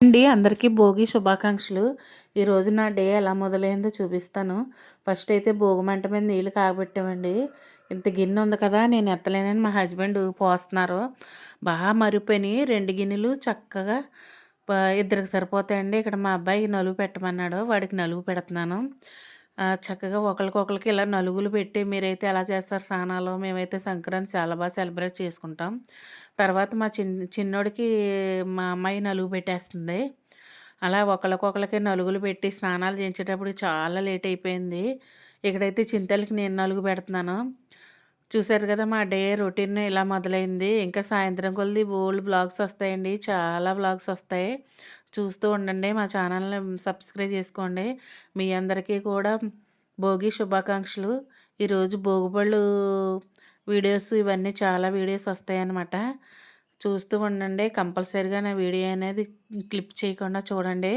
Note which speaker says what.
Speaker 1: అండి అందరికీ భోగి శుభాకాంక్షలు. ఈరోజు నా డే ఎలా మొదలైందో చూపిస్తాను. ఫస్ట్ అయితే భోగి మంట మీద నీళ్ళు కాగబెట్టామండి. ఇంత గిన్నె ఉంది కదా, నేను ఎత్తలేనని మా హస్బెండ్ పోస్తున్నారు. బాగా మరిగిపోయినాయి 2 గిన్నెలు చక్కగా ఇద్దరికి సరిపోతాయండి. ఇక్కడ మా అబ్బాయి నలుగు పెట్టమన్నాడు. వాడికి నలుగు పెడుతున్నాను. చక్కగా ఒకళ్ళకొకళ్ళకి ఇలా నలుగులు పెట్టి మీరైతే ఎలా చేస్తారు స్నానాలు? మేమైతే సంక్రాంతి చాలా బాగా సెలబ్రేట్ చేసుకుంటాం. తర్వాత మా చిన్నోడికి మా అమ్మాయి నలుగు పెట్టేస్తుంది. అలా ఒకళ్ళకొకళ్ళకి నలుగులు పెట్టి స్నానాలు చేయించేటప్పుడు చాలా లేట్ అయిపోయింది. ఇక్కడైతే చింతలకి నేను నలుగు పెడుతున్నాను. చూసారు కదా, మా డే రొటీన్ ఇలా మొదలైంది. ఇంకా సాయంత్రం కొలది బోలెడు వ్లాగ్స్ వస్తాయండి. చాలా వ్లాగ్స్ వస్తాయి. చూస్తూ ఉండండి. మా ఛానల్‌ని సబ్స్క్రైబ్ చేసుకోండి. మీ అందరికీ కూడా భోగి శుభాకాంక్షలు. ఈరోజు భోగిపళ్ళు వీడియోస్ ఇవన్నీ చాలా వీడియోస్ వస్తాయన్నమాట. చూస్తూ ఉండండి. కంపల్సరీగా నా వీడియో అనేది క్లిప్ చేయకుండా చూడండి.